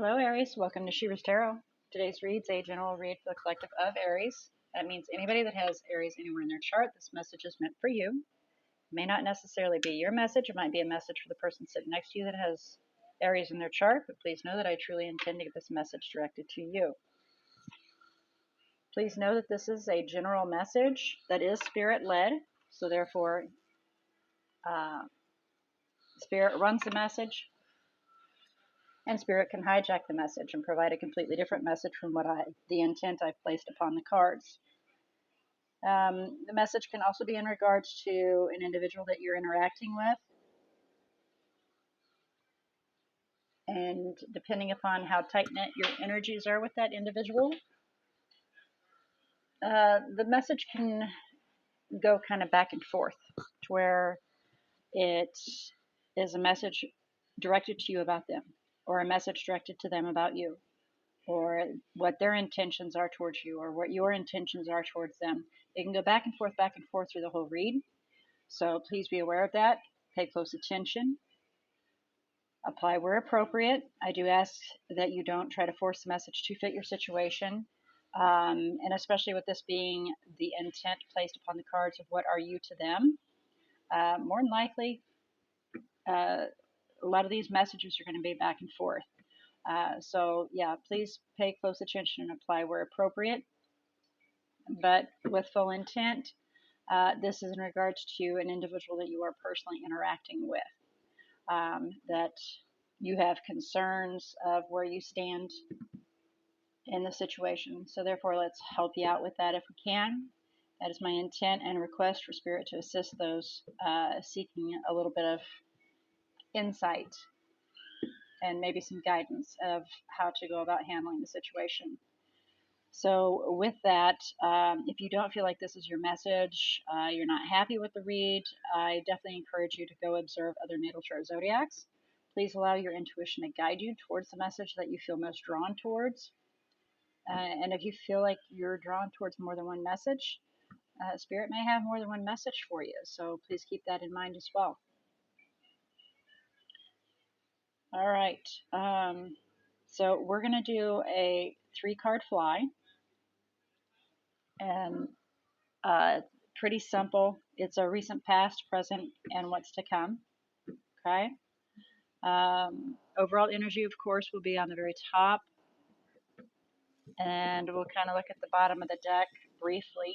Hello, Aries. Welcome to She-ruhz Tarot. Today's read's a general read for the collective of Aries. That means anybody that has Aries anywhere in their chart, this message is meant for you. It may not necessarily be your message. It might be a message for the person sitting next to you that has Aries in their chart, but please know that I truly intend to get this message directed to you. Please know that this is a general message that is spirit-led, so therefore spirit runs the message. And spirit can hijack the message and provide a completely different message from the intent I've placed upon the cards. The message can also be in regards to an individual that you're interacting with. And depending upon how tight-knit your energies are with that individual, the message can go kind of back and forth to where it is a message directed to you about them, or a message directed to them about you, or what their intentions are towards you, or what your intentions are towards them. It can go back and forth through the whole read. So please be aware of that. Pay close attention. Apply where appropriate. I do ask that you don't try to force the message to fit your situation. And especially with this being the intent placed upon the cards of what are you to them, more than likely, a lot of these messages are going to be back and forth. So yeah, please pay close attention and apply where appropriate, but with full intent. This is in regards to an individual that you are personally interacting with, that you have concerns of where you stand in the situation. So therefore, let's help you out with that if we can. That is my intent and request for Spirit to assist those seeking a little bit of insight and maybe some guidance of how to go about handling the situation. So with that, if you don't feel like this is your message, you're not happy with the read, I definitely encourage you to go observe other natal chart zodiacs. Please allow your intuition to guide you towards the message that you feel most drawn towards. And if you feel like you're drawn towards more than one message, Spirit may have more than one message for you. So please keep that in mind as well. All right. So we're going to do a 3-card fly. And pretty simple. It's a recent past, present, and what's to come. Okay. Overall energy, of course, will be on the very top. And we'll kind of look at the bottom of the deck briefly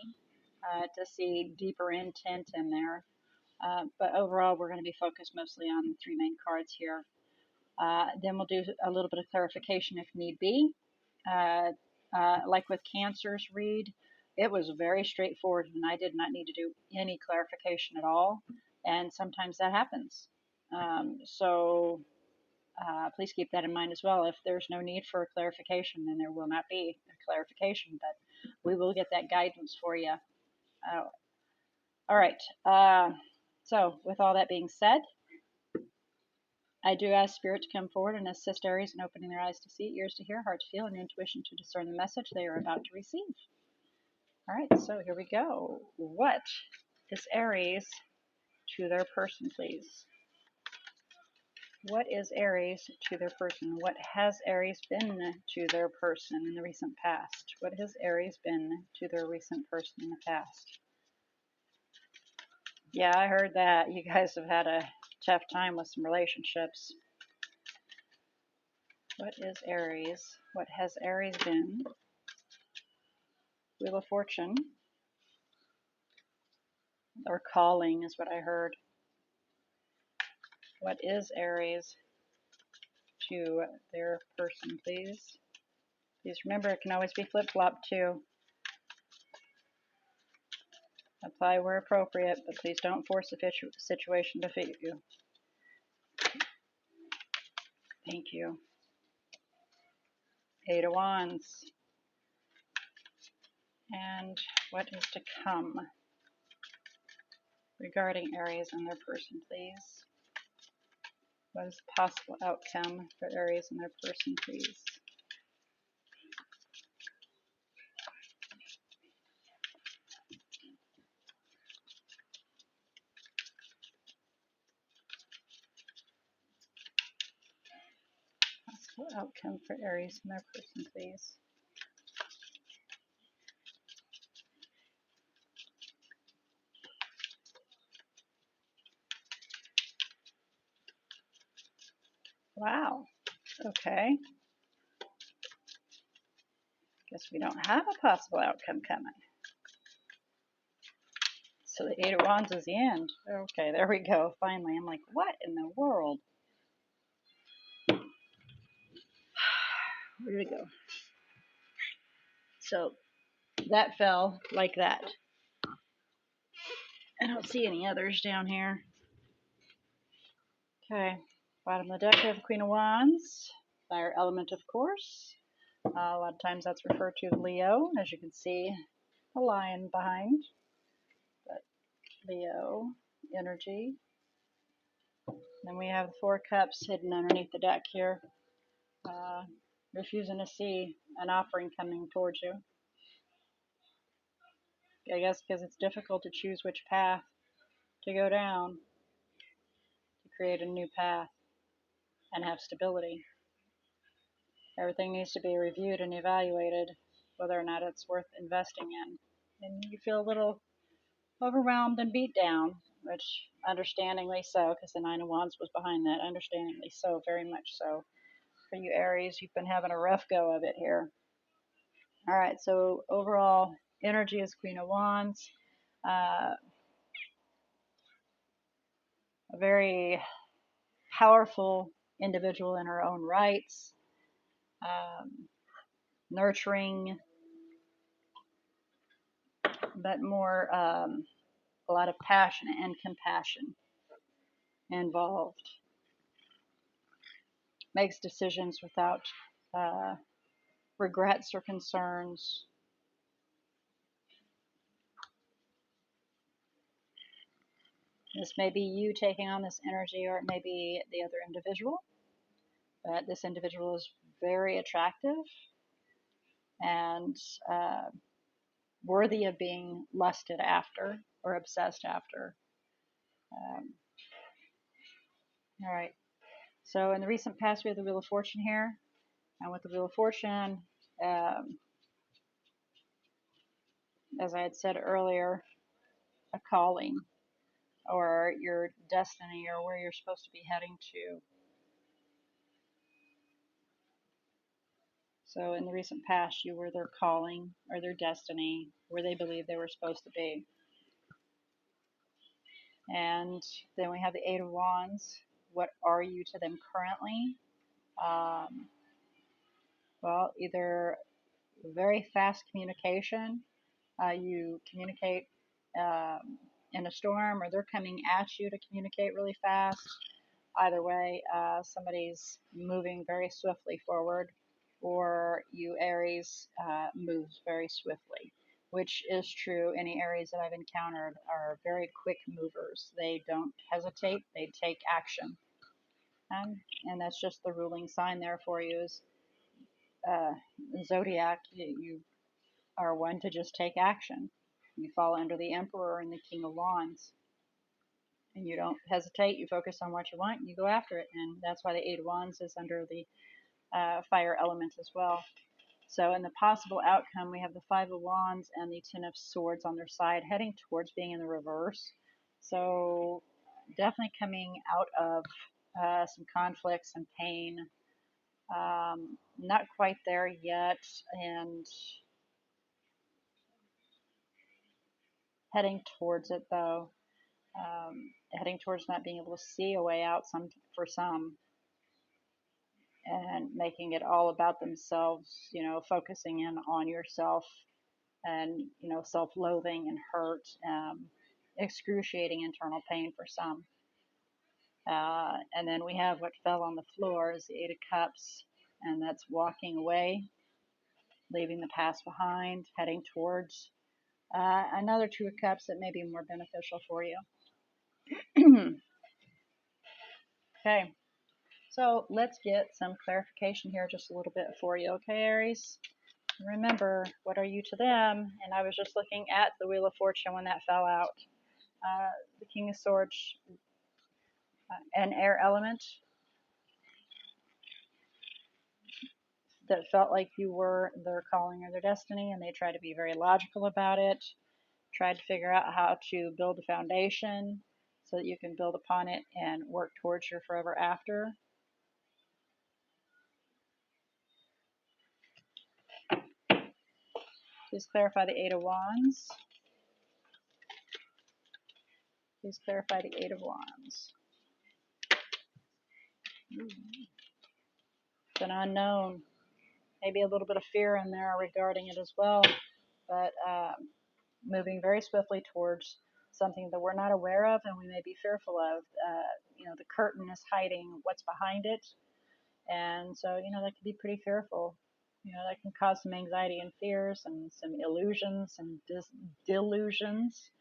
to see deeper intent in there. But overall, we're going to be focused mostly on the 3 main cards here. Then we'll do a little bit of clarification if need be. Like with Cancer's read, it was very straightforward, and I did not need to do any clarification at all. And sometimes that happens. So please keep that in mind as well. If there's no need for a clarification, then there will not be a clarification, but we will get that guidance for you. All right. So with all that being said, I do ask Spirit to come forward and assist Aries in opening their eyes to see, ears to hear, heart to feel, and intuition to discern the message they are about to receive. All right, so here we go. What is Aries to their person, please? What is Aries to their person? What has Aries been to their person in the recent past? What has Aries been to their recent person in the past? Yeah, I heard that. You guys have had a tough time with some relationships. What is Aries? What has Aries been? Wheel of Fortune. Or calling is what I heard. What is Aries to their person, please? Please remember, it can always be flip-flopped too. Apply where appropriate, but please don't force the situation to fit you. Thank you. 8 of Wands. And what is to come regarding Aries and their person, please? What is the possible outcome for Aries and their person, please? possible outcome for Aries and their person, please. Wow. Okay. Guess we don't have a possible outcome coming. So the Eight of Wands is the end. Okay, there we go. Finally. I'm like, what in the world? Where did it go? So that fell like that. I don't see any others down here. Okay. Bottom of the deck, we have the Queen of Wands. Fire element, of course. A lot of times that's referred to as Leo, as you can see a lion behind. But Leo energy. Then we have the Four Cups hidden underneath the deck here. Refusing to see an offering coming towards you. I guess because it's difficult to choose which path to go down to create a new path and have stability. Everything needs to be reviewed and evaluated whether or not it's worth investing in. And you feel a little overwhelmed and beat down, which understandingly so, because the Nine of Wands was behind that. Understandingly so, very much so. For you Aries, you've been having a rough go of it here. All right, so overall energy is Queen of Wands. A very powerful individual in her own rights. Nurturing, but more a lot of passion and compassion involved. Makes decisions without regrets or concerns. This may be you taking on this energy, or it may be the other individual. But this individual is very attractive and worthy of being lusted after or obsessed after. All right. So in the recent past, we have the Wheel of Fortune here. And with the Wheel of Fortune, as I had said earlier, a calling or your destiny or where you're supposed to be heading to. So in the recent past, you were their calling or their destiny, where they believed they were supposed to be. And then we have the Eight of Wands. What are you to them currently? Well, either very fast communication. You communicate in a storm, or they're coming at you to communicate really fast. Either way, somebody's moving very swiftly forward, or you Aries moves very swiftly, which is true. Any Aries that I've encountered are very quick movers. They don't hesitate, they take action. And that's just the ruling sign there for you is zodiac. You are one to just take action. You fall under the Emperor and the King of Wands. And you don't hesitate, you focus on what you want, you go after it. And that's why the Eight of Wands is under the fire element as well. So in the possible outcome, we have the Five of Wands and the Ten of Swords on their side, heading towards being in the reverse. So definitely coming out of some conflicts and pain. Not quite there yet, and heading towards it though. Heading towards not being able to see a way out for some, and making it all about themselves, focusing in on yourself and, self-loathing and hurt, excruciating internal pain for some. And then we have what fell on the floor is the Eight of Cups, and that's walking away, leaving the past behind, heading towards another Two of Cups that may be more beneficial for you. Okay, so let's get some clarification here just a little bit for you, okay, Aries? Remember, what are you to them? And I was just looking at the Wheel of Fortune when that fell out. The King of Swords, an air element. that felt like you were their calling or their destiny, and they tried to be very logical about it, tried to figure out how to build a foundation so that you can build upon it and work towards your forever after. Please clarify the Eight of Wands. Please clarify the Eight of Wands. It's an unknown. Maybe a little bit of fear in there regarding it as well, but moving very swiftly towards something that we're not aware of and we may be fearful of. The curtain is hiding what's behind it, and so that can be pretty fearful. That can cause some anxiety and fears and some illusions and delusions.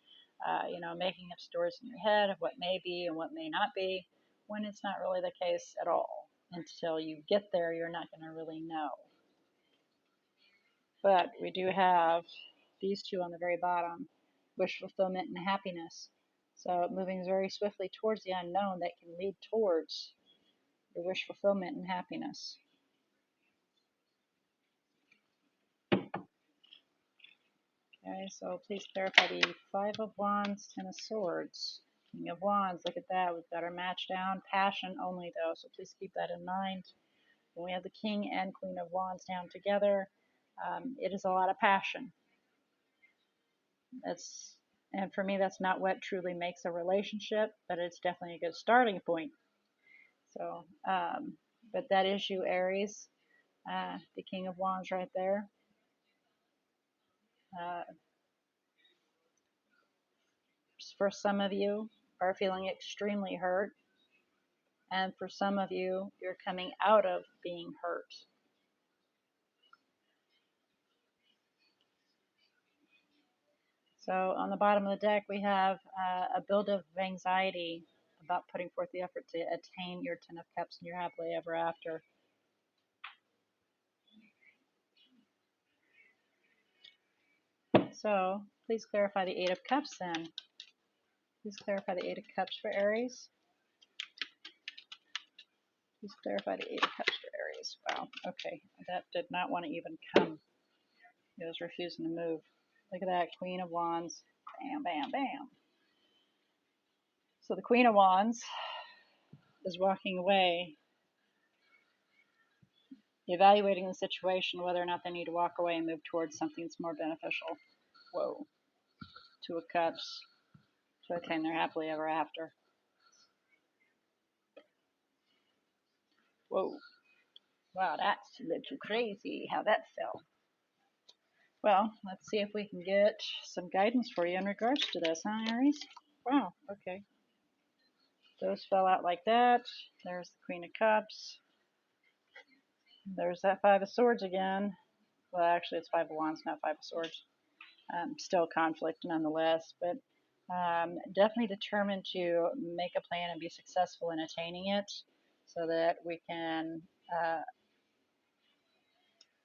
Making up stories in your head of what may be and what may not be, when it's not really the case at all. Until you get there, you're not going to really know. But we do have these two on the very bottom, wish fulfillment and happiness. So moving very swiftly towards the unknown that can lead towards your wish fulfillment and happiness. Okay, so please clarify the Five of Wands, Ten of Swords, King of Wands. Look at that. We've got our match down. Passion only, though, so please keep that in mind. When we have the King and Queen of Wands down together, it is a lot of passion. And for me, that's not what truly makes a relationship, but it's definitely a good starting point. So, but that is you, Aries, the King of Wands right there. For some of you, are feeling extremely hurt, and for some of you, you're coming out of being hurt. So on the bottom of the deck, we have a build of anxiety about putting forth the effort to attain your Ten of Cups and your happily ever after. So please clarify the Eight of Cups then. Please clarify the Eight of Cups for Aries. Please clarify the Eight of Cups for Aries. Wow, okay. That did not want to even come. It was refusing to move. Look at that, Queen of Wands. Bam, bam, bam. So the Queen of Wands is walking away, evaluating the situation, whether or not they need to walk away and move towards something that's more beneficial. Whoa. Two of Cups to attain their happily ever after. Whoa. Wow, that's a little crazy how that felt. Well, let's see if we can get some guidance for you in regards to this, huh, Aries? Wow, okay. Those fell out like that. There's the Queen of Cups. There's that Five of Swords again. Well, actually, it's Five of Wands, not Five of Swords. Still conflict nonetheless, but definitely determined to make a plan and be successful in attaining it so that we can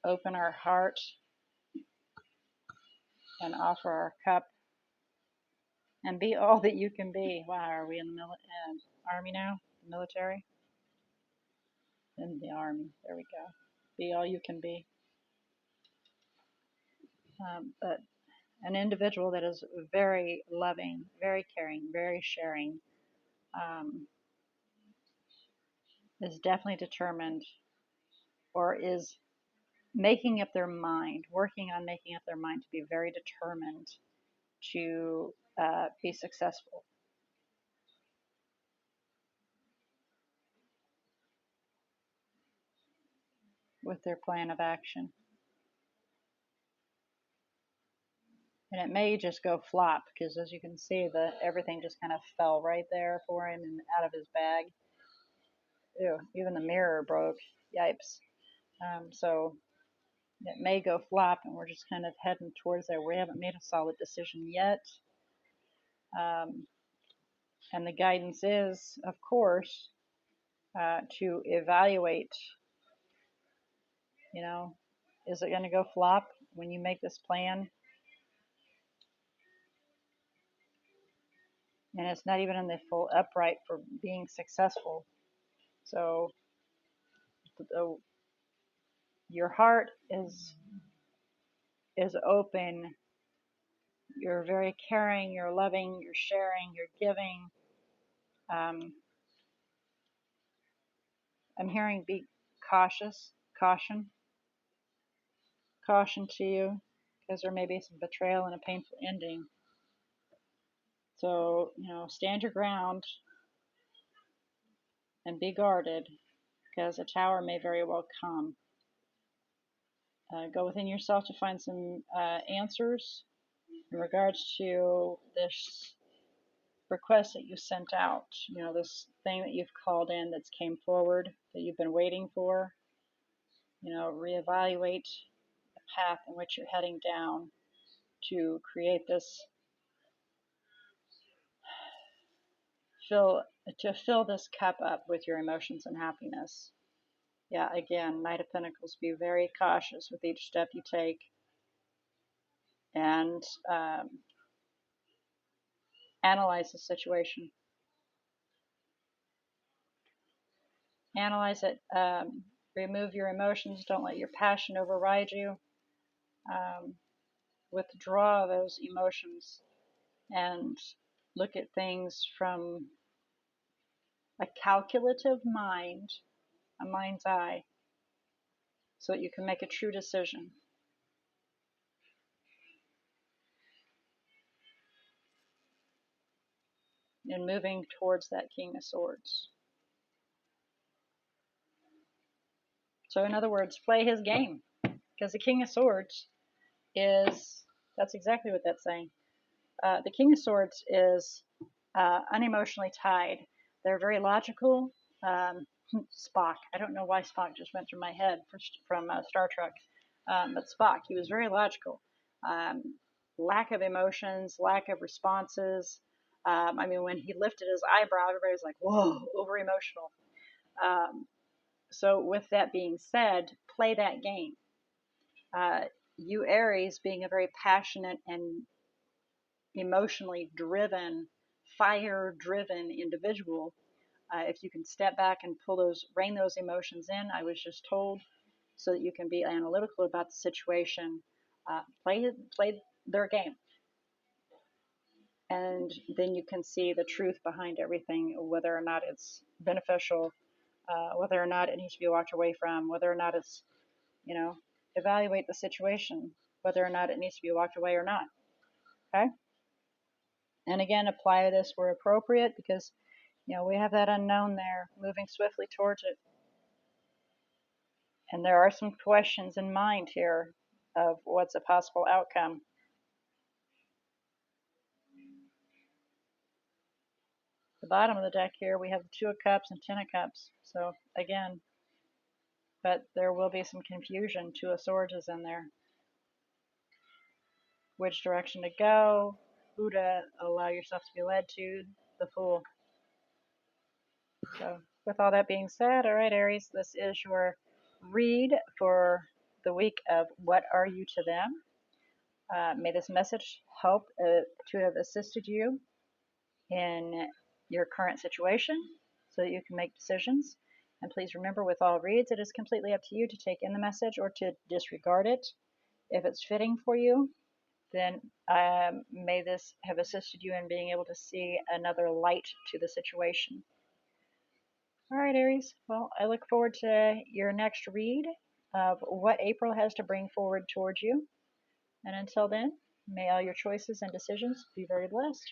open our heart and offer our cup and be all that you can be. Wow, are we in the army now? The military? In the army. There we go. Be all you can be. But an individual that is very loving, very caring, very sharing, is definitely determined, or is making up their mind, working on making up their mind to be very determined to be successful. With their plan of action. And it may just go flop, because as you can see, everything just kind of fell right there for him and out of his bag. Ew, even the mirror broke. Yipes. So it may go flop, and we're just kind of heading towards there. We haven't made a solid decision yet. And the guidance is, of course, to evaluate, is it going to go flop when you make this plan? And it's not even in the full upright for being successful. So Your heart is open. You're very caring, you're loving, you're sharing, you're giving. Um, I'm hearing be cautious, caution to you, because there may be some betrayal and a painful ending. So, stand your ground and be guarded, because a tower may very well come. Go within yourself to find some answers in regards to this request that you sent out, this thing that you've called in that's came forward that you've been waiting for. Reevaluate the path in which you're heading down to create this, fill this cup up with your emotions and happiness. Yeah, again, Knight of Pentacles, be very cautious with each step you take, and analyze the situation. Analyze it. Remove your emotions. Don't let your passion override you. Withdraw those emotions and look at things from a calculative mind, a mind's eye, so that you can make a true decision. In moving towards that King of Swords. So in other words, play his game. Because the King of Swords that's exactly what that's saying. The King of Swords is unemotionally tied. They're very logical. Spock. I don't know why Spock just went through my head from Star Trek. But Spock, he was very logical. Lack of emotions, lack of responses. When he lifted his eyebrow, everybody was like, whoa, over emotional. So with that being said, play that game. You Aries, being a very passionate and emotionally driven, fire driven individual, if you can step back and rein those emotions in, I was just told, so that you can be analytical about the situation, play their game. And then you can see the truth behind everything, whether or not it's beneficial, whether or not it needs to be walked away from, whether or not it's, evaluate the situation, whether or not it needs to be walked away or not. Okay? And again, apply this where appropriate, because, we have that unknown there moving swiftly towards it. And there are some questions in mind here of what's a possible outcome. The bottom of the deck here, we have the Two of Cups and Ten of Cups. So again, but there will be some confusion. Two of Swords is in there. Which direction to go, who to allow yourself to be led to, the Fool. So with all that being said, all right, Aries, this is your read for the week of What Are You to Them. May this message help to have assisted you in your current situation so that you can make decisions. And please remember, with all reads, it is completely up to you to take in the message or to disregard it. If it's fitting for you, then may this have assisted you in being able to see another light to the situation. All right, Aries. Well, I look forward to your next read of what April has to bring forward towards you. And until then, may all your choices and decisions be very blessed.